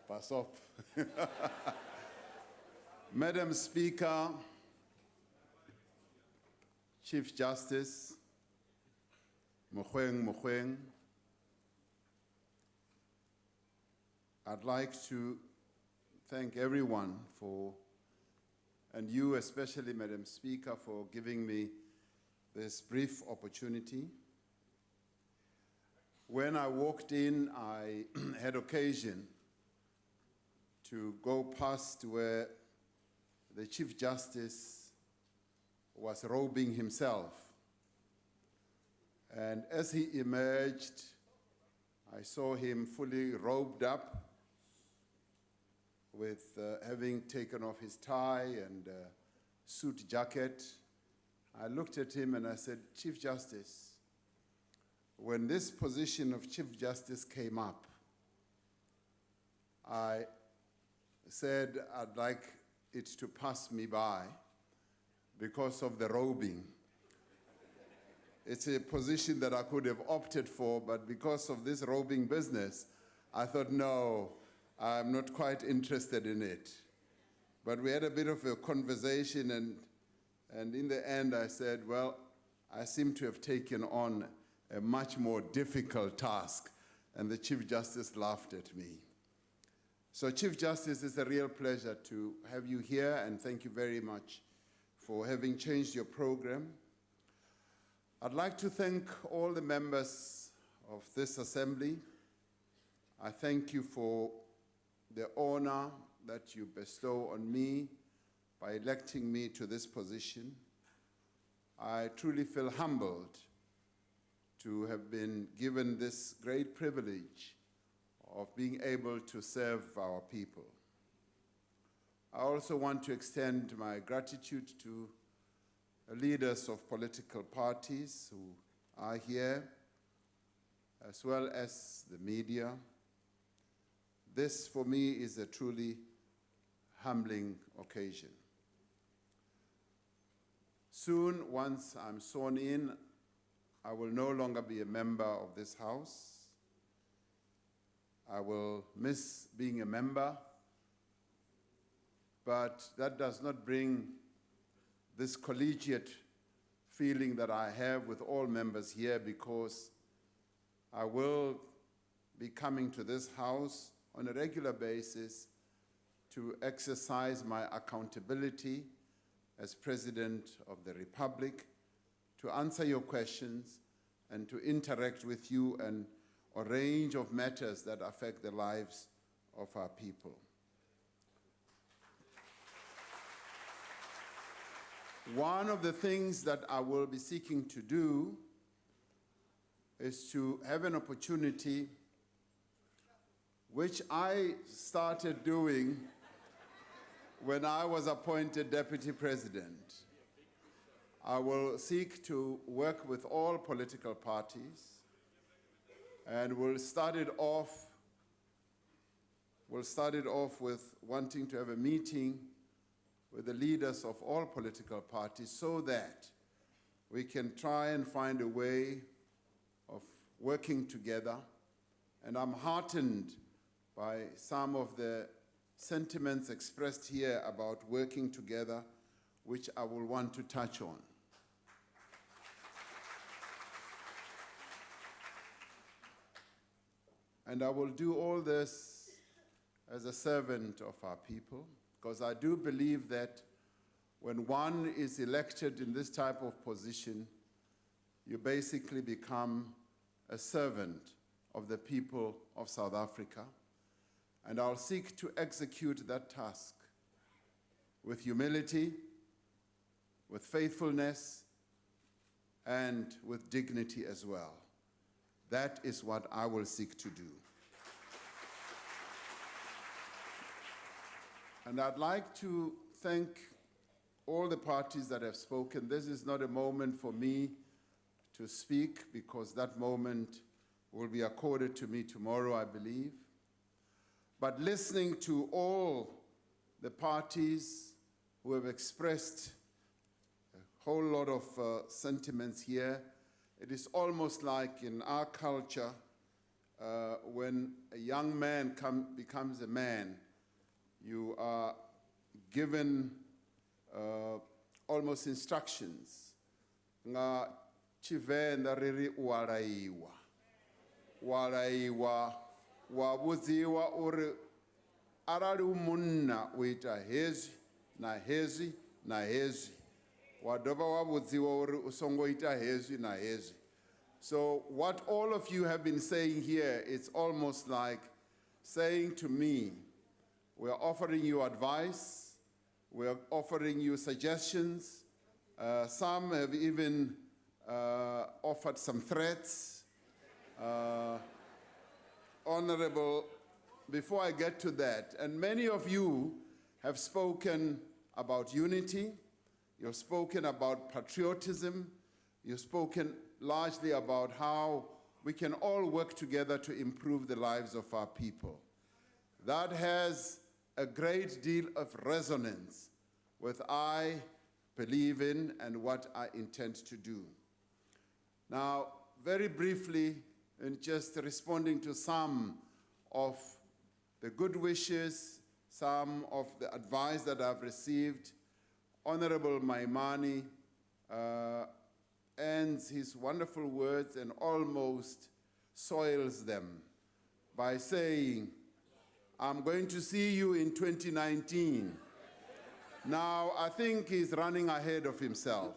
Pass up. Madam Speaker, Chief Justice, Mogoeng, I'd like to thank everyone for, and you especially, Madam Speaker, for giving me this brief opportunity. When I walked in, I had occasion to go past where the Chief Justice was robing himself. And as he emerged, I saw him fully robed up with having taken off his tie and suit jacket. I looked at him and I said, Chief Justice, when this position of Chief Justice came up, I said I'd like it to pass me by because of the robing. It's a position that I could have opted for, but because of this robing business, I thought, no, I'm not quite interested in it. But we had a bit of a conversation, and in the end I said, well, I seem to have taken on a much more difficult task, and the Chief Justice laughed at me. So Chief Justice, it's a real pleasure to have you here, and thank you very much for having changed your program. I'd like to thank all the members of this assembly. I thank you for the honor that you bestow on me by electing me to this position. I truly feel humbled to have been given this great privilege of being able to serve our people. I also want to extend my gratitude to leaders of political parties who are here, as well as the media. This, for me, is a truly humbling occasion. Soon, once I'm sworn in, I will no longer be a member of this House. I will miss being a member, but that does not bring this collegiate feeling that I have with all members here, because I will be coming to this House on a regular basis to exercise my accountability as President of the Republic, to answer your questions and to interact with you and a range of matters that affect the lives of our people. One of the things that I will be seeking to do is to have an opportunity, which I started doing when I was appointed Deputy President. I will seek to work with all political parties, and we'll start it off with wanting to have a meeting with the leaders of all political parties so that we can try and find a way of working together. And I'm heartened by some of the sentiments expressed here about working together, which I will want to touch on. And I will do all this as a servant of our people, because I do believe that when one is elected in this type of position, you basically become a servant of the people of South Africa. And I'll seek to execute that task with humility, with faithfulness, and with dignity as well. That is what I will seek to do. And I'd like to thank all the parties that have spoken. This is not a moment for me to speak, because that moment will be accorded to me tomorrow, I believe. But listening to all the parties who have expressed a whole lot of sentiments here, it is almost like in our culture, when a young man becomes a man, you are given almost instructions. Nga Chivenda riri uaraiwa. Uaraiwa, wabuziwa uri arari umunna uita hezi, na hezi, na hezi. Wadoba wabuziwa uri usongo ita hezi, na hezi. So what all of you have been saying here, it's almost like saying to me, we're offering you advice, we're offering you suggestions. Some have even offered some threats. Honorable, before I get to that, and many of you have spoken about unity, you've spoken about patriotism, you've spoken largely about how we can all work together to improve the lives of our people. That has a great deal of resonance with I believe in and what I intend to do. Now, very briefly, in just responding to some of the good wishes, some of the advice that I've received, Honorable Maimani ends his wonderful words and almost soils them by saying, I'm going to see you in 2019. Now, I think he's running ahead of himself.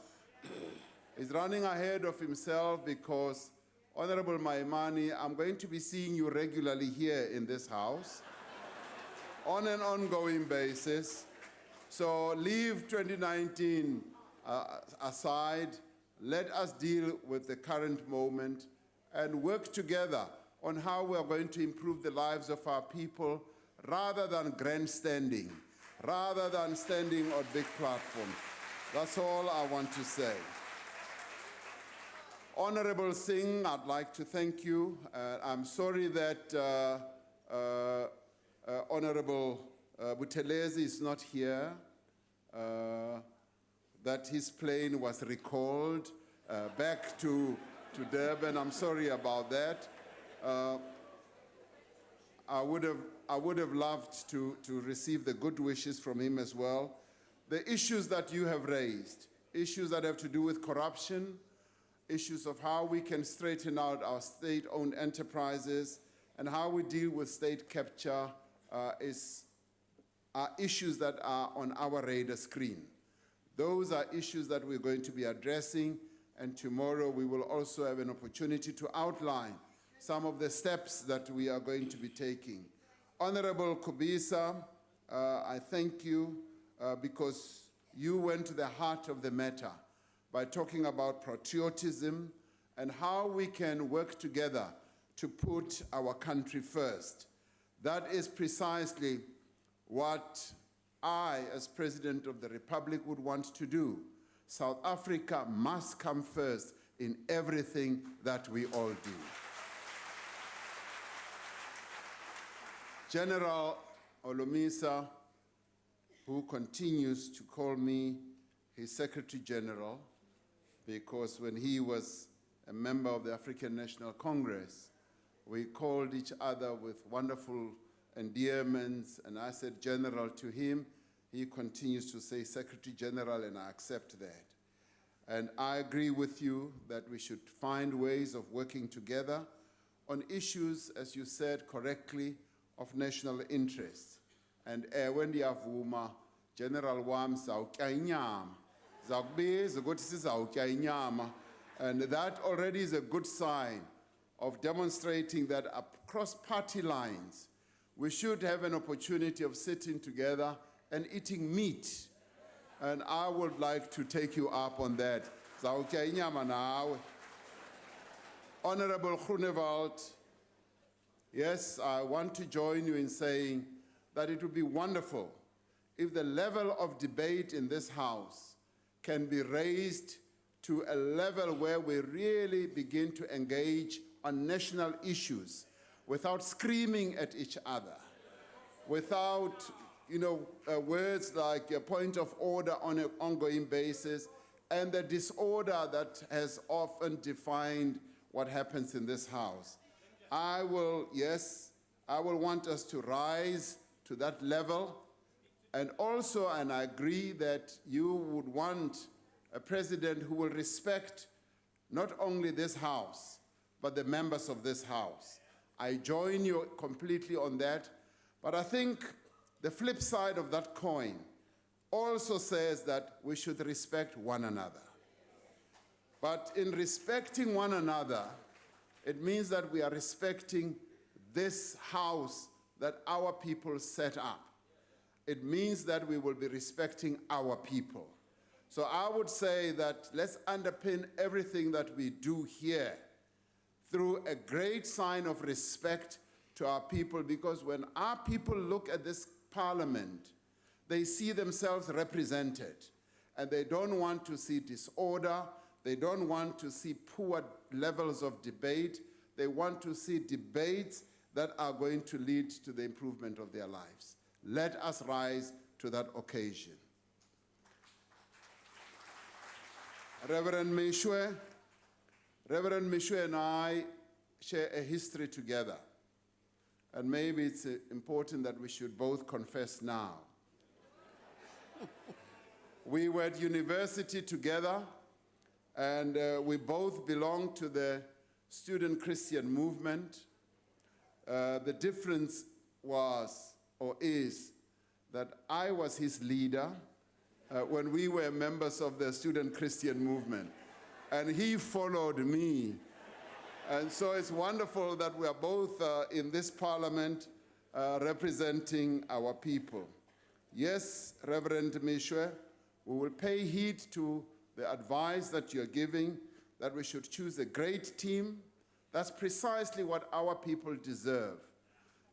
He's running ahead of himself because, Honorable Maimani, I'm going to be seeing you regularly here in this house on an ongoing basis. So leave 2019 aside. Let us deal with the current moment and work together on how we are going to improve the lives of our people rather than grandstanding, rather than standing on big platforms. That's all I want to say. Honorable Singh, I'd like to thank you. I'm sorry that Honorable Buthelezi is not here, that his plane was recalled back to Durban. I'm sorry about that. I would have loved to receive the good wishes from him as well. The issues that you have raised, issues that have to do with corruption, issues of how we can straighten out our state-owned enterprises and how we deal with state capture are issues that are on our radar screen. Those are issues that we're going to be addressing, and tomorrow we will also have an opportunity to outline some of the steps that we are going to be taking. Honorable Kubisa, I thank you because you went to the heart of the matter by talking about patriotism and how we can work together to put our country first. That is precisely what I, as President of the Republic, would want to do. South Africa must come first in everything that we all do. General Olomisa, who continues to call me his Secretary General, because when he was a member of the African National Congress, we called each other with wonderful endearments, and I said General to him. He continues to say Secretary General, and I accept that. And I agree with you that we should find ways of working together on issues, as you said correctly, of national interest. And when ndiyavuma, General wam zawutya inyama. Zakubiza ukuthi sizawutya inyama. And that already is a good sign of demonstrating that across party lines, we should have an opportunity of sitting together and eating meat. And I would like to take you up on that. Zawutya inyama nawe. Honorable Groenewald, yes, I want to join you in saying that it would be wonderful if the level of debate in this House can be raised to a level where we really begin to engage on national issues without screaming at each other, without words like a point of order on an ongoing basis, and the disorder that has often defined what happens in this House. I will want us to rise to that level, and also, and I agree that you would want a president who will respect not only this House, but the members of this House. I join you completely on that, but I think the flip side of that coin also says that we should respect one another. But in respecting one another, it means that we are respecting this House that our people set up. It means that we will be respecting our people. So I would say that let's underpin everything that we do here through a great sign of respect to our people, because when our people look at this parliament, they see themselves represented, and they don't want to see disorder, they don't want to see poor levels of debate, they want to see debates that are going to lead to the improvement of their lives. Let us rise to that occasion. Reverend Mishwe and I share a history together. And maybe it's important that we should both confess now. We were at university together, and we both belong to the student Christian movement. The difference was, or is, that I was his leader when we were members of the student Christian movement, and he followed me. And so it's wonderful that we are both in this parliament representing our people. Yes, Reverend Mishwe, we will pay heed to the advice that you're giving, that we should choose a great team. That's precisely what our people deserve,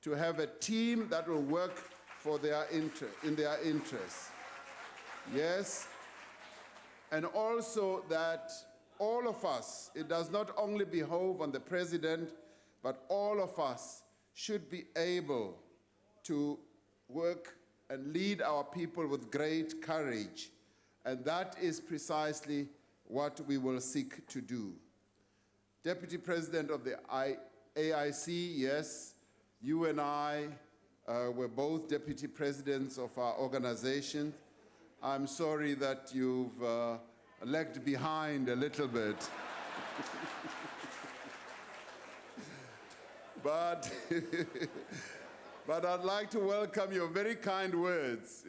to have a team that will work for their in their interests. Yes, and also that all of us, it does not only behove on the president, but all of us should be able to work and lead our people with great courage. And that is precisely what we will seek to do. Deputy President of the AIC, yes, you and I were both deputy presidents of our organization. I'm sorry that you've lagged behind a little bit. But I'd like to welcome your very kind words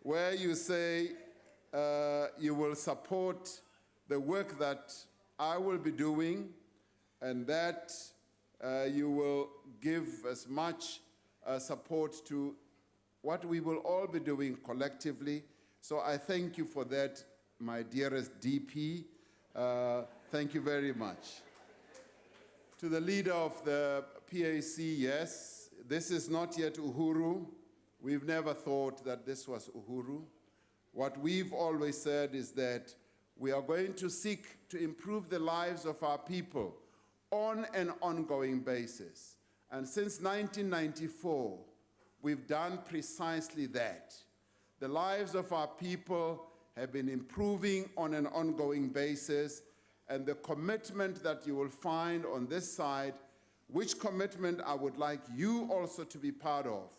where you say you will support the work that I will be doing, and that you will give as much support to what we will all be doing collectively, So I thank you for that, my dearest DP. Thank you very much. To the leader of the PAC, yes, this is not yet Uhuru. We've never thought that this was Uhuru. What we've always said is that we are going to seek to improve the lives of our people on an ongoing basis. And since 1994, we've done precisely that. The lives of our people have been improving on an ongoing basis, and the commitment that you will find on this side, which commitment I would like you also to be part of,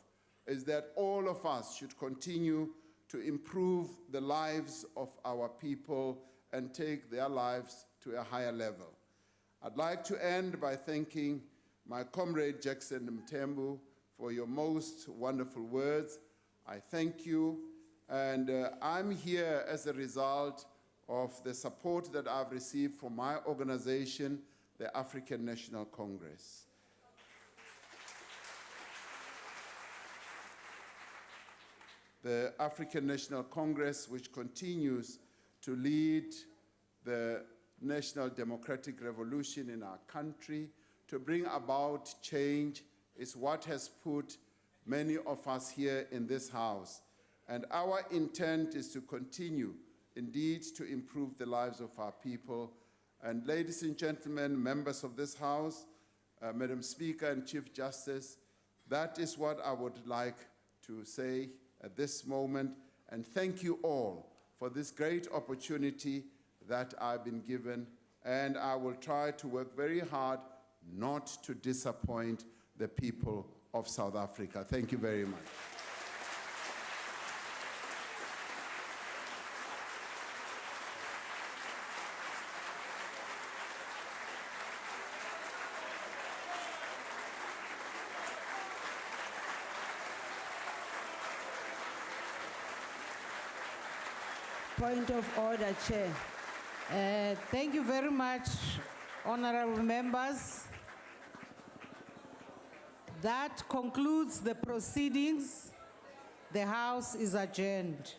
is that all of us should continue to improve the lives of our people and take their lives to a higher level. I'd like to end by thanking my comrade Jackson Mtembu for your most wonderful words. I thank you, and I'm here as a result of the support that I've received from my organization, the African National Congress. The African National Congress, which continues to lead the national democratic revolution in our country, to bring about change, is what has put many of us here in this house. And our intent is to continue, indeed, to improve the lives of our people. And ladies and gentlemen, members of this house, Madam Speaker and Chief Justice, that is what I would like to say at this moment. And thank you all for this great opportunity that I've been given. And I will try to work very hard not to disappoint the people of South Africa. Thank you very much. Point of order, Chair. Thank you very much, honorable members. That concludes the proceedings. The House is adjourned.